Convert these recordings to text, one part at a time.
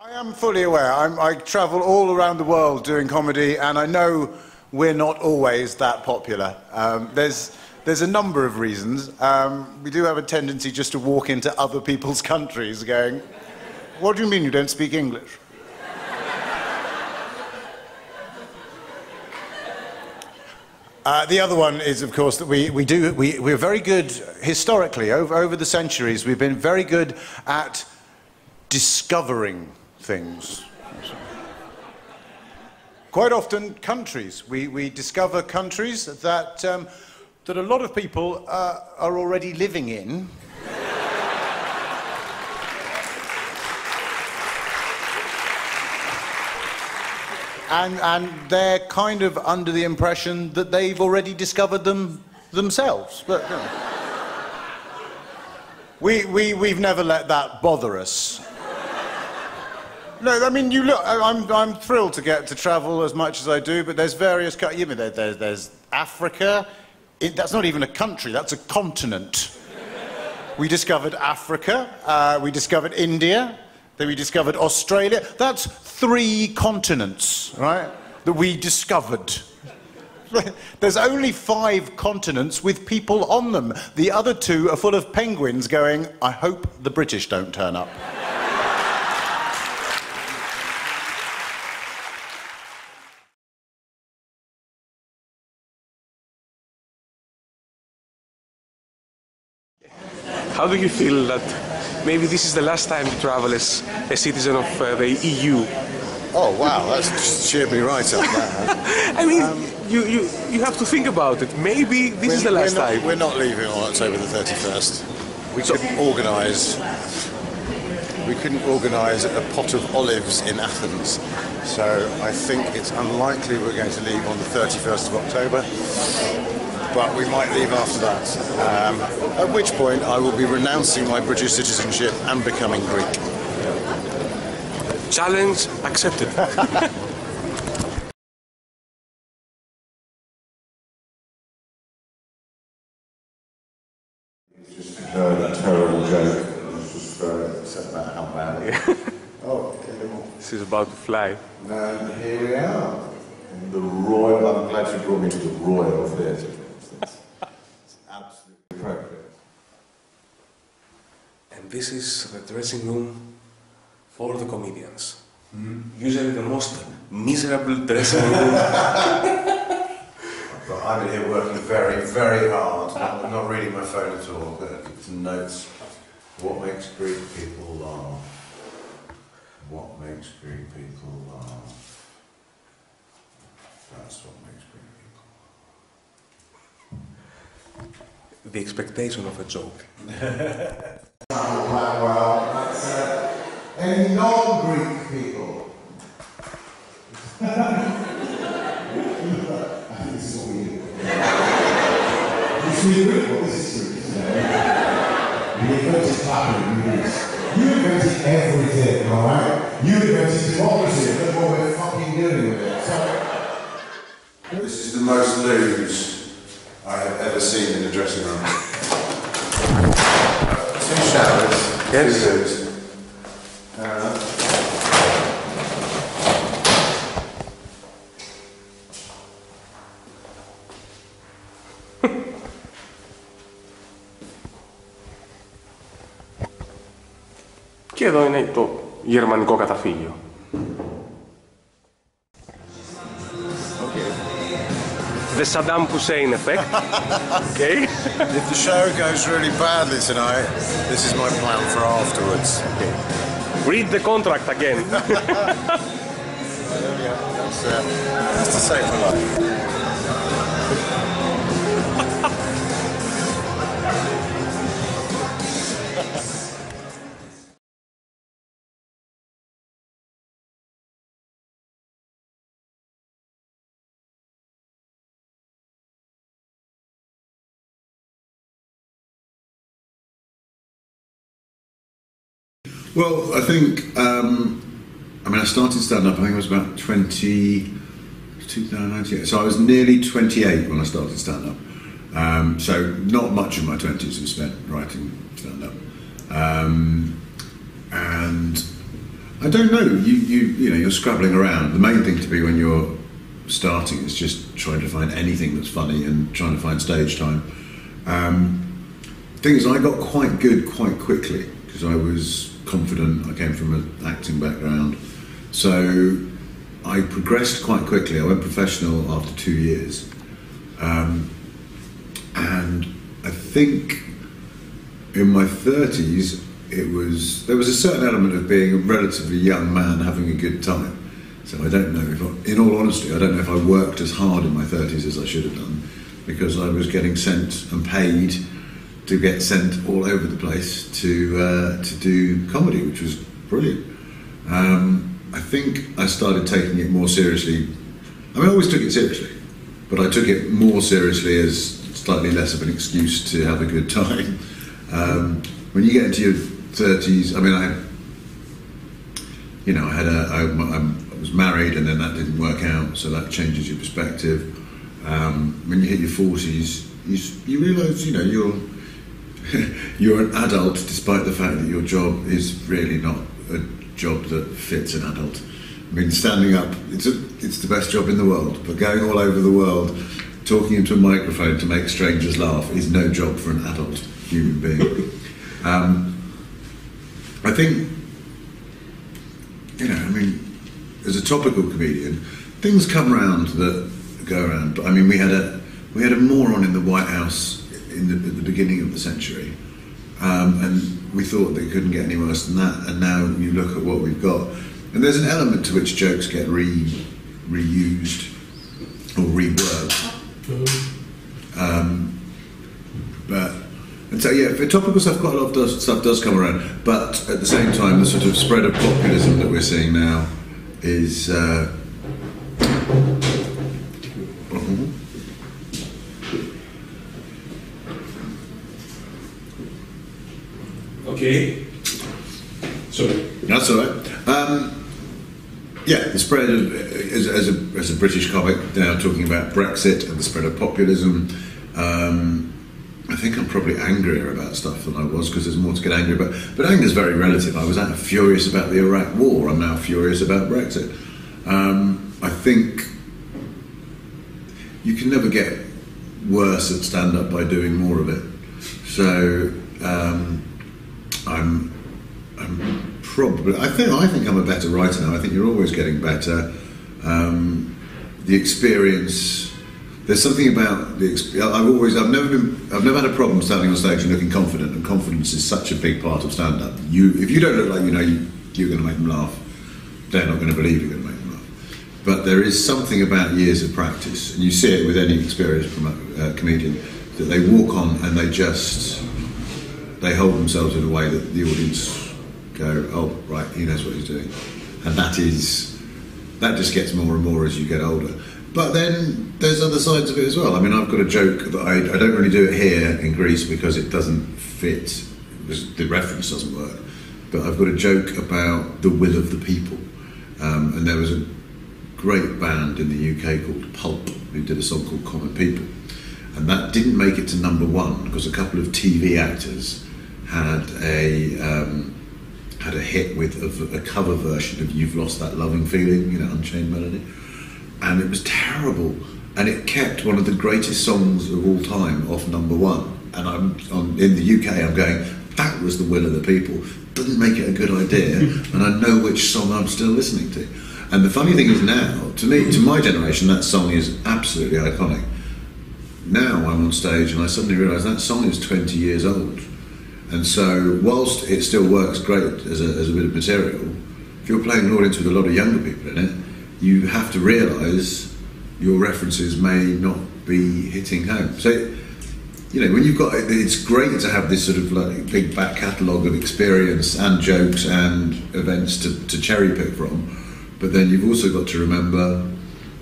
I am fully aware. I travel all around the world doing comedy, and I know we're not always that popular. There's a number of reasons. We do have a tendency just to walk into other people's countries going, "What do you mean you don't speak English?" The other one is, of course, that we're very good, historically, over the centuries, we've been very good at discovering things. Quite often, countries. We discover countries that, that a lot of people are already living in. And they're kind of under the impression that they've already discovered them themselves. But, you know, we've never let that bother us. No, I mean, you look, I'm thrilled to get to travel as much as I do, but there's various, you know, there's Africa. That's not even a country, that's a continent. We discovered Africa, we discovered India, then we discovered Australia. That's 3 continents, right, that we discovered. There's only 5 continents with people on them. The other 2 are full of penguins going, "I hope the British don't turn up." How do you feel that maybe this is the last time you travel as a citizen of the EU? Oh wow, that's just cheered me right up there. I mean, you have to think about it. Maybe this is the last time. We're not leaving on October the 31st. We couldn't organise a pot of olives in Athens. So I think it's unlikely we're going to leave on the 31st of October. But we might leave after that. At which point I will be renouncing my British citizenship and becoming Greek. Challenge accepted. It's just a terrible joke. It's just said about how bad it is. Oh, this is about to fly. And here we are. In the Royal, I'm glad you brought me to the Royal Theatre. It's absolutely appropriate. And this is the dressing room for the comedians. Usually the most miserable dressing room. But I've been here working very, very hard, not reading my phone at all, but some notes. What makes Greek people laugh? What makes Greek people laugh? That's what makes Greek people laugh. The expectation of a joke. Well, that's any non-Greek people. This is what we do. This is Greek. What is Greek? You invented clapping, you invented everything, alright? You invented democracy, that's what we're fucking doing with it. So, this is the most lose I have ever seen in a dressing room. 2 showers, 2 suits. Και εδώ είναι το γερμανικό καταφύγιο. The Saddam Hussein effect. Okay. If the show goes really badly tonight, this is my plan for afterwards. Okay. Read the contract again. That's to save my life. Well, I think, I mean, I started stand-up, I think I was about 2009, so I was nearly 28 when I started stand-up. So not much of my 20s was spent writing stand-up. And I don't know. You know, you're scrabbling around. The main thing to be when you're starting is just trying to find anything that's funny and trying to find stage time. Thing is, I got quite good quite quickly because I was confident. I came from an acting background, so I progressed quite quickly. I went professional after 2 years, and I think in my 30s there was a certain element of being a relatively young man having a good time. So I don't know if, in all honesty, I don't know if I worked as hard in my 30s as I should have done, because I was getting sent and paid to get sent all over the place to do comedy, which was brilliant. I think I started taking it more seriously. I mean, I always took it seriously, but I took it more seriously as slightly less of an excuse to have a good time. When you get into your 30s, I mean, I was married and then that didn't work out, so that changes your perspective. When you hit your 40s, you realise, you know, you're an adult, despite the fact that your job is really not a job that fits an adult. I mean, standing up, it's the best job in the world, but going all over the world, talking into a microphone to make strangers laugh is no job for an adult human being. I think, you know, I mean, as a topical comedian, things come around that go around. But I mean, we had a moron in the White House at the beginning of the century, and we thought they couldn't get any worse than that. And now you look at what we've got, and there's an element to which jokes get reused or reworked. And so yeah, for topical stuff, quite a lot of stuff does come around. But at the same time, the sort of spread of populism that we're seeing now is. Okay. Sorry. That's all right. Yeah, the spread of, as a British comic now talking about Brexit and the spread of populism. I think I'm probably angrier about stuff than I was because there's more to get angry about. But anger's very relative. I was furious about the Iraq War. I'm now furious about Brexit. I think you can never get worse at stand-up by doing more of it. So I'm probably. I think I'm a better writer now. I think you're always getting better. The experience. There's something about the. I've never had a problem standing on stage and looking confident. And confidence is such a big part of stand-up. If you don't look like you're going to make them laugh, they're not going to believe you're going to make them laugh. But there is something about years of practice, and you see it with any experienced comedian, that they walk on and they hold themselves in a way that the audience go, oh right, he knows what he's doing, and that just gets more and more as you get older. But then there's other sides of it as well. I mean, I've got a joke that I don't really do it here in Greece because it doesn't fit, because the reference doesn't work. But I've got a joke about the will of the people. And there was a great band in the UK called Pulp who did a song called Common People. And that didn't make it to #1 because a couple of TV actors had a hit with a cover version of You've Lost That Loving Feeling, you know, Unchained Melody. And it was terrible, and it kept one of the greatest songs of all time off #1. And in the UK, I'm going, that was the will of the people. Doesn't make it a good idea, and I know which song I'm still listening to. And the funny thing is now, to my generation, that song is absolutely iconic. Now I'm on stage and I suddenly realise that song is 20 years old. And so, whilst it still works great as a bit of material, if you're playing an audience with a lot of younger people in it, you have to realise your references may not be hitting home. So, you know, when you've got, it's great to have this sort of like big back catalogue of experience and jokes and events to cherry pick from, but then you've also got to remember,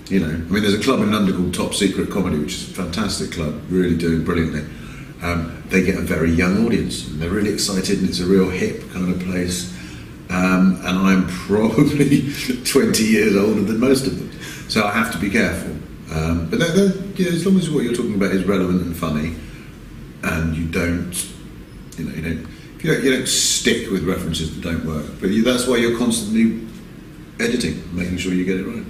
you know, I mean, there's a club in London called Top Secret Comedy, which is a fantastic club, really doing brilliantly. They get a very young audience, and they're really excited, and it's a real hip kind of place. And I'm probably 20 years older than most of them, so I have to be careful. But you know, as long as what you're talking about is relevant and funny, and you don't you don't stick with references that don't work, but that's why you're constantly editing, making sure you get it right.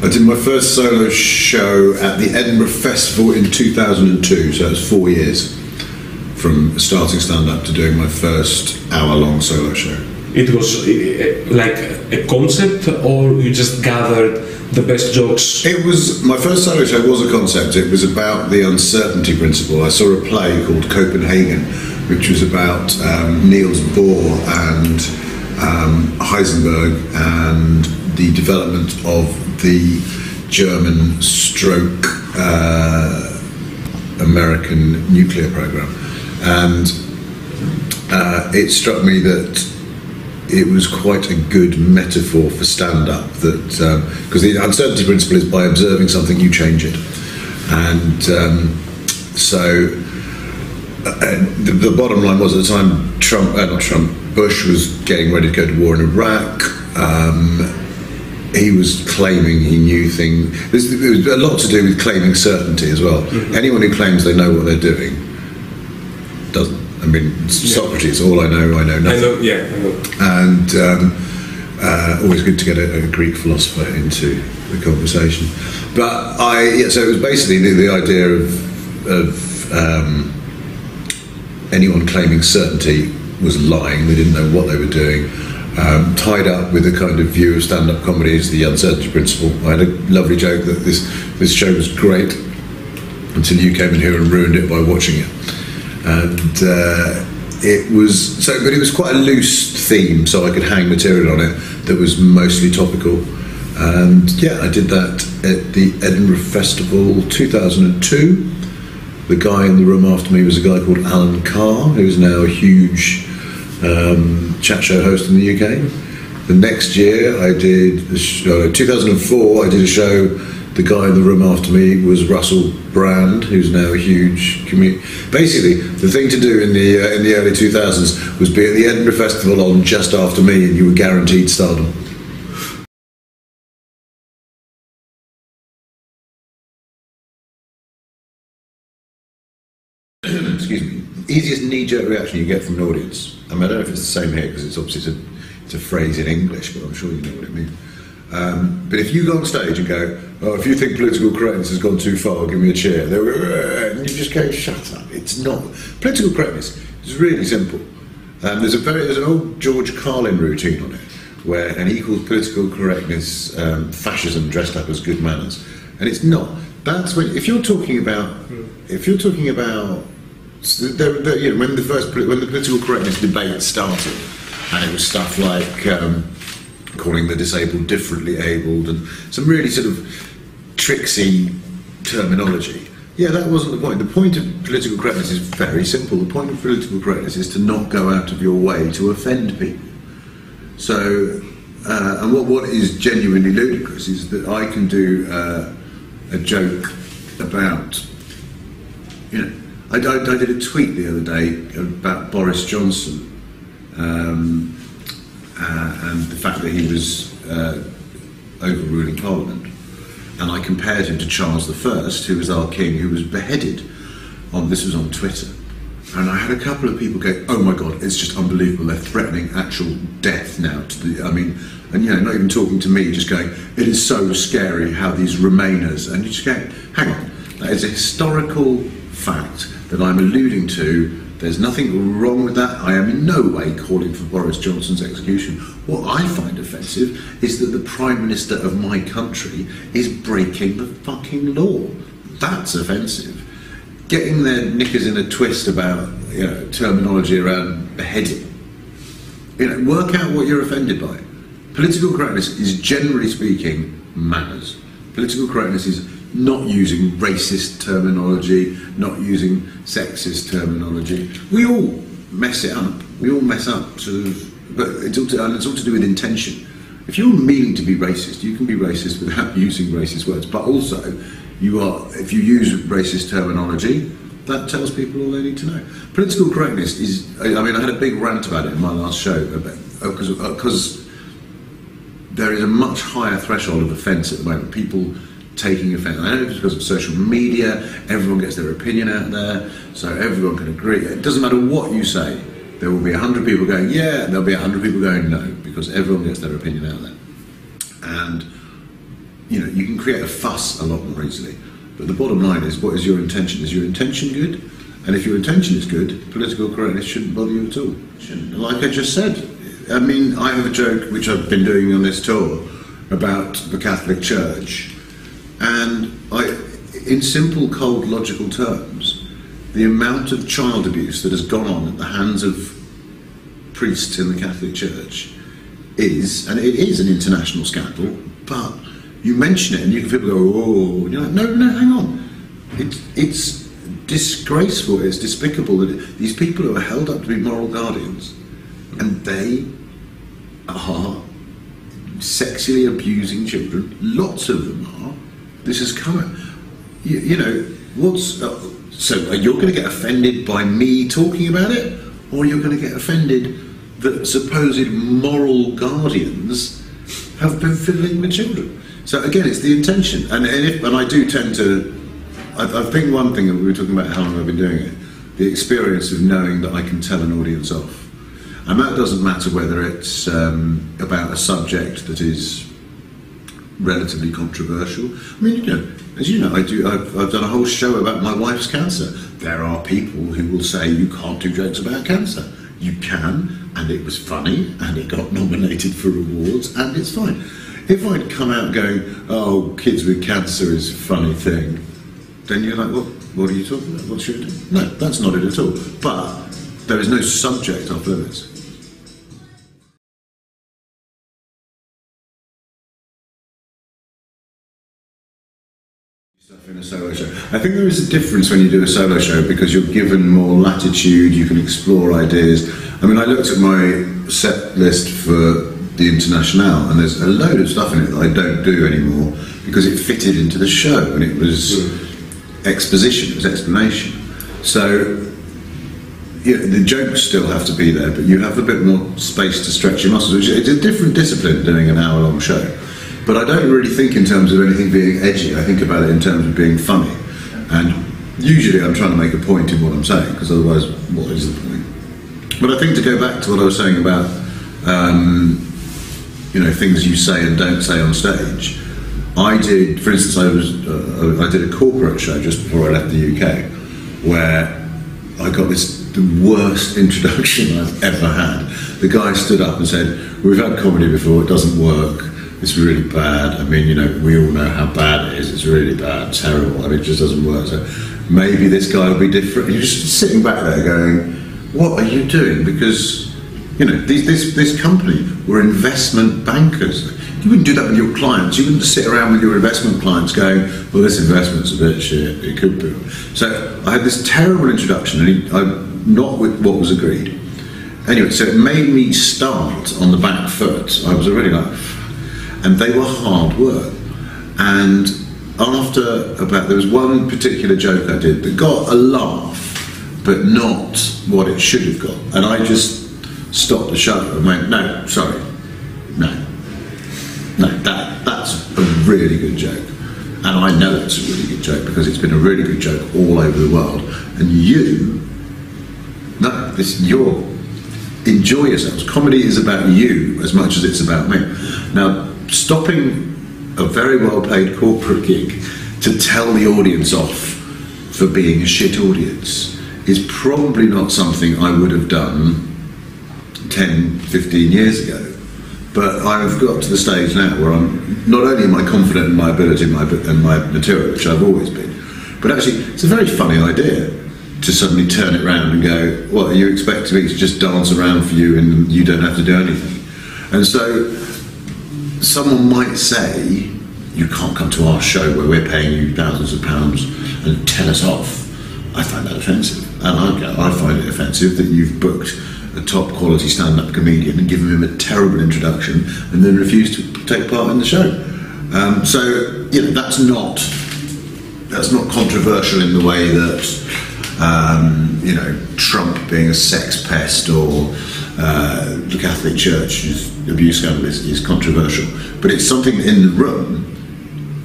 I did my first solo show at the Edinburgh Festival in 2002, so it was 4 years from starting stand-up to doing my first hour-long solo show. It was like a concept, or you just gathered the best jokes? It was, my first solo show was a concept. It was about the uncertainty principle. I saw a play called Copenhagen, which was about Niels Bohr and Heisenberg and the development of the German stroke American nuclear program. And it struck me that it was quite a good metaphor for stand-up, that because the uncertainty principle is by observing something you change it, and the bottom line was, at the time Bush was getting ready to go to war in Iraq. He was claiming he knew things. It was a lot to do with claiming certainty as well. Mm-hmm. Anyone who claims they know what they're doing doesn't. I mean, Socrates, all I know nothing. I know. And always good to get a Greek philosopher into the conversation. But so it was basically the idea of anyone claiming certainty was lying. They didn't know what they were doing. Tied up with a kind of view of stand-up comedy is the uncertainty principle. I had a lovely joke that this show was great until you came in here and ruined it by watching it. And it was but it was quite a loose theme, so I could hang material on it that was mostly topical. And yeah, I did that at the Edinburgh Festival 2002. The guy in the room after me was a guy called Alan Carr, who's now a huge chat show host in the UK. The next year I did 2004 I did a show. The guy in the room after me was Russell Brand, who's now a huge comedian. Basically, the thing to do in the early 2000s was be at the Edinburgh Festival on just after me, and you were guaranteed stardom. Excuse me. Easiest knee-jerk reaction you get from an audience. I mean, I don't know if it's the same here, because it's obviously it's a phrase in English, but I'm sure you know what it means. But if you go on stage and go, oh, if you think political correctness has gone too far, give me a cheer, they'll go, and you just go, shut up. It's not. Political correctness is really simple. There's an old George Carlin routine on it, and he calls political correctness fascism dressed up as good manners, and it's not. That's when if you're talking about when the political correctness debate started, and it was stuff like calling the disabled differently abled and some really sort of tricksy terminology. Yeah, that wasn't the point. The point of political correctness is very simple. The point of political correctness is to not go out of your way to offend people. So, and what is genuinely ludicrous is that I can do a joke about, I did a tweet the other day about Boris Johnson and the fact that he was overruling Parliament, and I compared him to Charles I, who was our king, who was beheaded. This was on Twitter, and I had a couple of people go, "Oh my God, it's just unbelievable! They're threatening actual death now." And not even talking to me, just going, "It is so scary how these Remainers," and you just go, "Hang on, that is a historical fact that I'm alluding to. There's nothing wrong with that. I am in no way calling for Boris Johnson's execution. What I find offensive is that the Prime Minister of my country is breaking the fucking law. That's offensive. Getting their knickers in a twist about terminology around beheading. Work out what you're offended by. Political correctness is, generally speaking, manners. Political correctness is not using racist terminology, not using sexist terminology. We all mess it up. We all mess up, but it's all to do with intention. If you're meaning to be racist, you can be racist without using racist words. But also, if you use racist terminology, that tells people all they need to know. Political correctness is. I had a big rant about it in my last show because there is a much higher threshold of offence at the moment. People taking offence. I know it's because of social media, everyone gets their opinion out there, so everyone can agree. It doesn't matter what you say, there will be 100 people going, yeah, and there'll be 100 people going, no, because everyone gets their opinion out there. And, you know, you can create a fuss a lot more easily. But the bottom line is, what is your intention? Is your intention good? And if your intention is good, political correctness shouldn't bother you at all. Like I just said, I mean, I have a joke, which I've been doing on this tour, about the Catholic Church. And in simple, cold, logical terms, the amount of child abuse that has gone on at the hands of priests in the Catholic Church is, and it is an international scandal, but you mention it and people go, oh, and you're like, no, hang on. It's disgraceful, it's despicable that these people who are held up to be moral guardians, and they are sexually abusing children, lots of them are. This has come, you know, so you're going to get offended by me talking about it, or you're going to get offended that supposed moral guardians have been fiddling with children. So again, it's the intention, and I do tend to, I think one thing, and we were talking about how long I've been doing it, the experience of knowing that I can tell an audience off. And that doesn't matter whether it's about a subject that is relatively controversial. I mean, you know, as you know, I've done a whole show about my wife's cancer. There are people who will say you can't do jokes about cancer. You can, and it was funny, and it got nominated for awards, and it's fine. If I'd come out going, oh, kids with cancer is a funny thing, then you're like, what are you talking about? What's your doing? No, that's not it at all. But there is no subject off limits. In a solo show. I think there is a difference when you do a solo show because you're given more latitude, you can explore ideas. I mean, I looked at my set list for the Internationale and there's a load of stuff in it that I don't do anymore because it fitted into the show and it was exposition, it was explanation. So yeah, the jokes still have to be there, but you have a bit more space to stretch your muscles, which it's a different discipline doing an hour-long show. But I don't really think in terms of anything being edgy, I think about it in terms of being funny. And usually I'm trying to make a point in what I'm saying, because otherwise, what is the point? But I think to go back to what I was saying about, you know, things you say and don't say on stage, I did, for instance, I did a corporate show just before I left the UK, where I got the worst introduction I've ever had. The guy stood up and said, we've had comedy before, it doesn't work. It's really bad. I mean, you know, we all know how bad it is. It's really bad, terrible. I mean, it just doesn't work. So maybe this guy will be different. You're just sitting back there going, what are you doing? Because, you know, this company were investment bankers. You wouldn't do that with your clients. You wouldn't sit around with your investment clients going, well, this investment's a bit shit. It could be. So I had this terrible introduction, and not with what was agreed. Anyway, so it made me start on the back foot. I was already like, and they were hard work. And after there was one particular joke I did that got a laugh, but not what it should have got. And I just stopped the show and went, no, sorry, no, that's a really good joke. And I know it's a really good joke because it's been a really good joke all over the world. And enjoy yourselves. Comedy is about you as much as it's about me. Now, stopping a very well-paid corporate gig to tell the audience off for being a shit audience is probably not something I would have done 10, 15 years ago. But I've got to the stage now where I'm not only am I confident in my ability and my material, which I've always been, but actually it's a very funny idea to suddenly turn it around and go, what, are you expecting me to just dance around for you and you don't have to do anything? And so someone might say, you can't come to our show where we're paying you thousands of pounds and tell us off. I find that offensive. And I find it offensive that you've booked a top quality stand-up comedian and given him a terrible introduction and then refused to take part in the show. So, you know, that's not controversial in the way that, you know, Trump being a sex pest or the Catholic Church's abuse scandal is controversial. But it's something in the room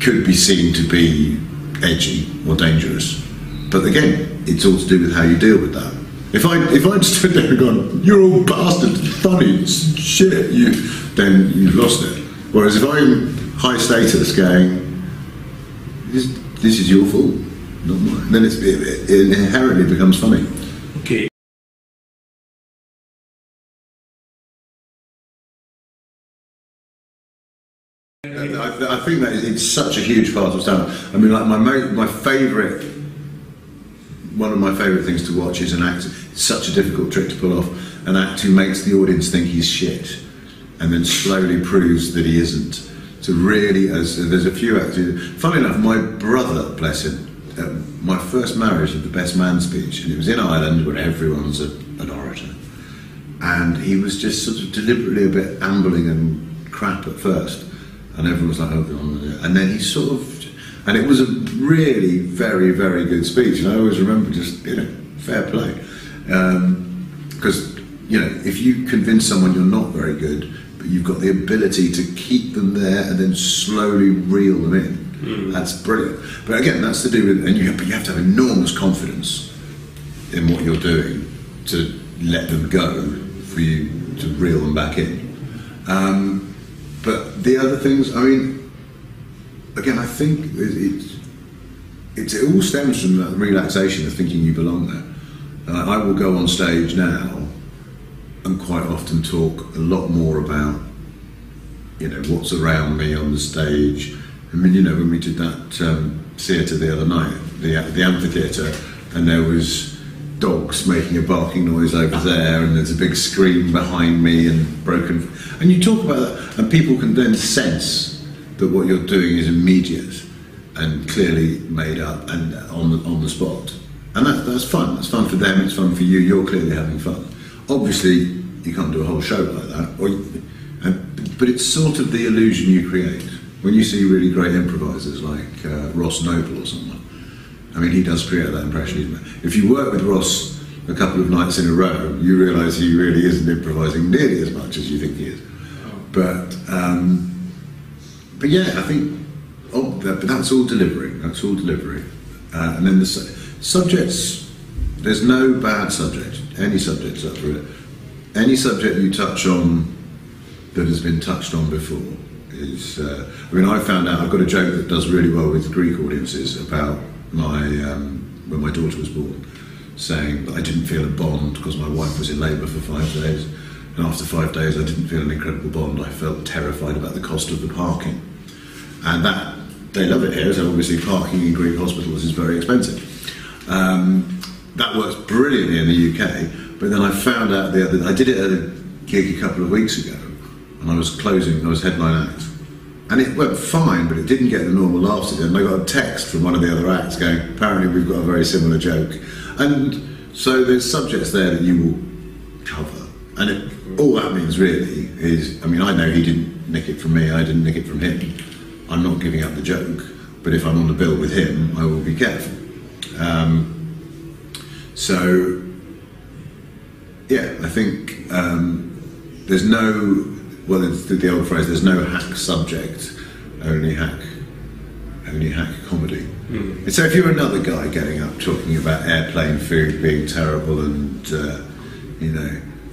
could be seen to be edgy or dangerous. But again, it's all to do with how you deal with that. If I'd stood there and gone, "You're all bastards, funny, it's shit," then you've lost it. Whereas if I'm high status going, this is your fault, not mine, then it inherently becomes funny. Okay. I think that it's such a huge part of stand-up. I mean, like my favourite, one of my favourite things to watch is an actor. It's such a difficult trick to pull off. An actor who makes the audience think he's shit, and then slowly proves that he isn't. So really, there's a few actors. Funny enough, my brother, bless him, my first marriage did the best man speech, and it was in Ireland where everyone's an orator, and he was just sort of deliberately a bit ambling and crap at first. And everyone was like, "Oh, and then he sort of, and it was a really very, very good speech. And I always remember just, fair play. Because, if you convince someone you're not very good, but you've got the ability to keep them there and then slowly reel them in, that's brilliant. But again, that's to do with, but you have to have enormous confidence in what you're doing to let them go for you to reel them back in. But the other things, I mean, again, I think it all stems from that relaxation of thinking you belong there. I will go on stage now and quite often talk a lot more about, what's around me on the stage. I mean, when we did that theatre the other night, the amphitheatre, and there was dogs making a barking noise over there, and there's a big screen behind me and broken, and you talk about that, and people can then sense that what you're doing is immediate and clearly made up and on the spot, and that's fun. That's fun for them. It's fun for you. You're clearly having fun. Obviously, you can't do a whole show like that, but it's sort of the illusion you create when you see really great improvisers like Ross Noble or someone. I mean, he does create that impression. If you work with Ross a couple of nights in a row, you realise he really isn't improvising nearly as much as you think he is. But yeah, I think, but that's all delivery. That's all delivery. And then the subjects, there's no bad subject. Any subject's up for it. Any subject you touch on that has been touched on before is. I mean, I found out I've got a joke that does really well with Greek audiences about when my daughter was born, saying that I didn't feel a bond because my wife was in labour for 5 days, and after 5 days I didn't feel an incredible bond. I felt terrified about the cost of the parking, and that they love it here. So obviously parking in Greek hospitals is very expensive. That works brilliantly in the UK, but then I found out I did it at a gig a couple of weeks ago, and I was headline act. And it went fine, but it didn't get the normal laughs again. And I got a text from one of the other acts going, "Apparently we've got a very similar joke." And so there's subjects there that you will cover. And all that means really is, I mean, I know he didn't nick it from me, I didn't nick it from him. I'm not giving up the joke, but if I'm on the bill with him, I will be careful. So, yeah, I think there's no... Well, it's the old phrase, there's no hack subject, only hack comedy. So if you're another guy getting up talking about airplane food being terrible and,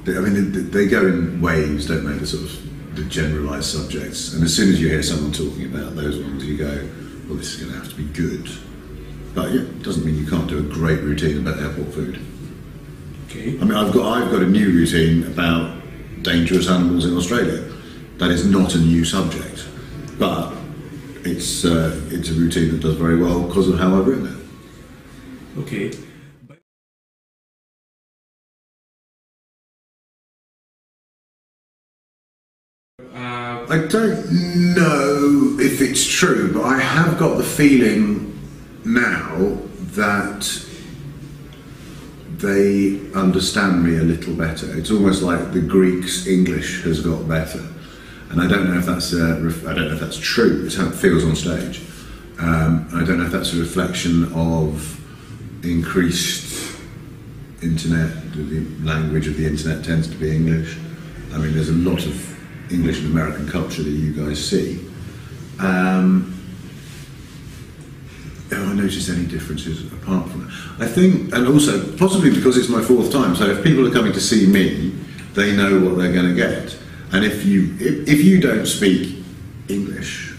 they go in waves, don't they, the sort of the generalised subjects. And as soon as you hear someone talking about those ones, you go, well, this is going to have to be good. But yeah, it doesn't mean you can't do a great routine about airport food. Okay. I mean, I've got a new routine about dangerous animals in Australia. That is not a new subject, but it's a routine that does very well because of how I've written it. Okay. I don't know if it's true, but I have got the feeling now that they understand me a little better. It's almost like the Greeks' English has got better, and I don't know if that's true. It's how it feels on stage. I don't know if that's a reflection of increased internet. The language of the internet tends to be English. I mean, there's a lot of English and American culture that you guys see. I noticed any differences apart from that. I think, and also possibly because it's my 4th time, so if people are coming to see me, they know what they're going to get. And if you don't speak English,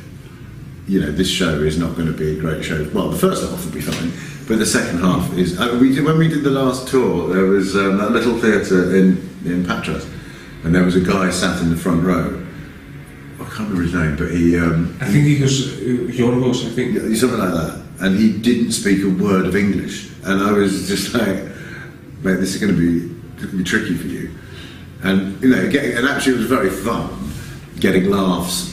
you know, this show is not going to be a great show. Well, the first half will be fine, but the second half is... when we did the last tour, there was that little theatre in Patras, and there was a guy sat in the front row. I can't remember his name, but he... I think he was Giorgos, I think. Something like that. And he didn't speak a word of English. And I was just like, mate, this is going to be tricky for you. And, you know, and actually it was very fun, getting laughs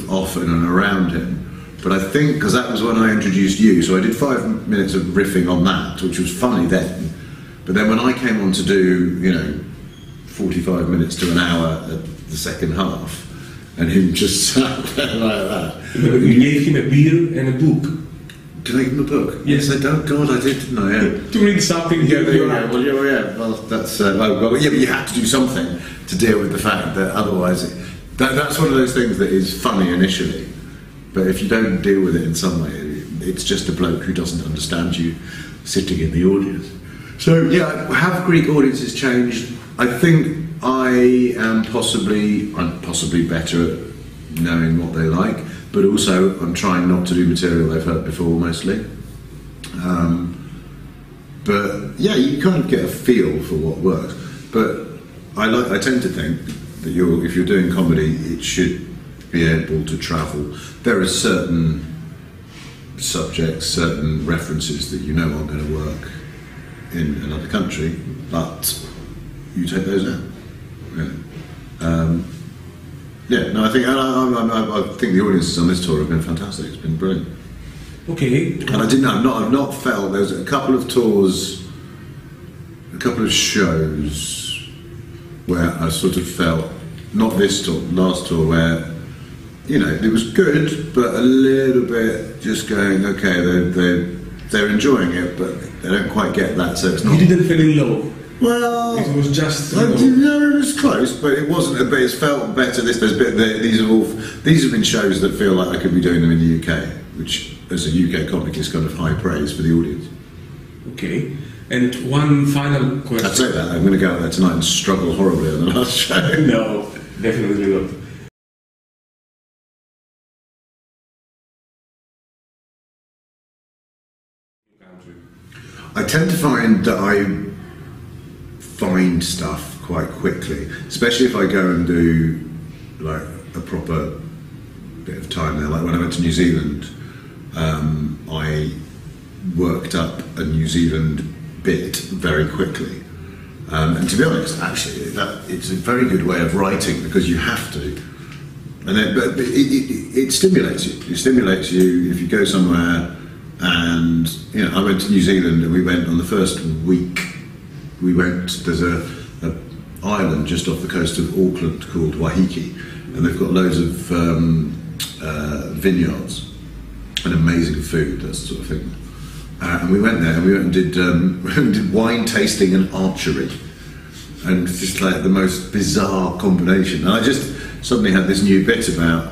off and around him. But I think, because that was when I introduced you, so I did 5 minutes of riffing on that, which was funny then. But then when I came on to do, you know, 45 minutes to an hour at the second half, and him just sat there like that. You gave him a beer and a book. Did I give him a book? Yes. I don't. God, I did, didn't I? Yeah. To read something. Yeah, well, that's... but you had to do something to deal with the fact that otherwise... That's one of those things that is funny initially, but if you don't deal with it in some way, it's just a bloke who doesn't understand you sitting in the audience. So, yeah, have Greek audiences changed? I think I'm possibly better at knowing what they like, but also I'm trying not to do material they've heard before mostly. But yeah, you kind of get a feel for what works. But I tend to think that if you're doing comedy, it should be able to travel. There are certain subjects, certain references that you know aren't going to work in another country, but you take those out. I think the audiences on this tour have been fantastic. It's been brilliant. Okay. And I've not felt there was a couple of tours, a couple of shows where I sort of felt, not this tour, last tour, where, you know, it was good, but a little bit just going, okay, they're enjoying it, but they don't quite get that, so it's not... You didn't feel in love? Well... It was just... No, it was close, but it wasn't, but it's felt better. These have been shows that feel like I could be doing them in the UK, which, as a UK comic, is kind of high praise for the audience. Okay. And one final question. I'd say that. I'm going to go out there tonight and struggle horribly on the last show. No, definitely not. I tend to find that I find stuff quite quickly, especially if I go and do like a proper bit of time there. Like when I went to New Zealand, I worked up a New Zealand bit very quickly, and to be honest, actually, it's a very good way of writing because you have to, and then, but it stimulates you. It stimulates you if you go somewhere, and you know, I went to New Zealand, and we went on the first week. There's a island just off the coast of Auckland called Waiheke, and they've got loads of vineyards and amazing food, that sort of thing. And we went there and we went and did wine tasting and archery, and it's just like the most bizarre combination. And I just suddenly had this new bit about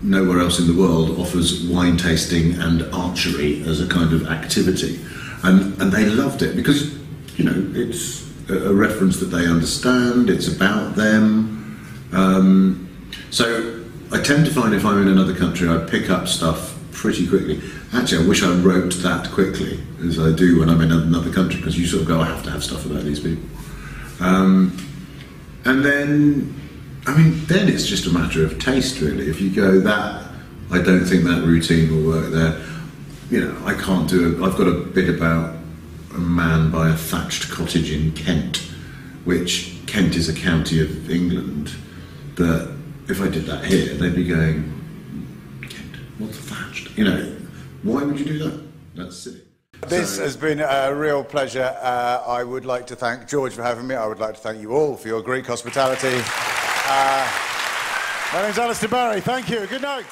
nowhere else in the world offers wine tasting and archery as a kind of activity, and they loved it because, you know, it's a reference that they understand, it's about them. So I tend to find if I'm in another country, I pick up stuff pretty quickly. Actually, I wish I wrote that quickly as I do when I'm in another country, because you sort of go, I have to have stuff about these people. And then, I mean, then it's just a matter of taste, really. If you go, that, I don't think that routine will work there. You know, I can't do it. I've got a bit about a man by a thatched cottage in Kent, which Kent is a county of England, but if I did that here, they'd be going, Kent, what's thatched? You know, why would you do that? That's silly. This has been a real pleasure. I would like to thank George for having me. I would like to thank you all for your Greek hospitality. My name's Alistair Barrie. Thank you. Good night.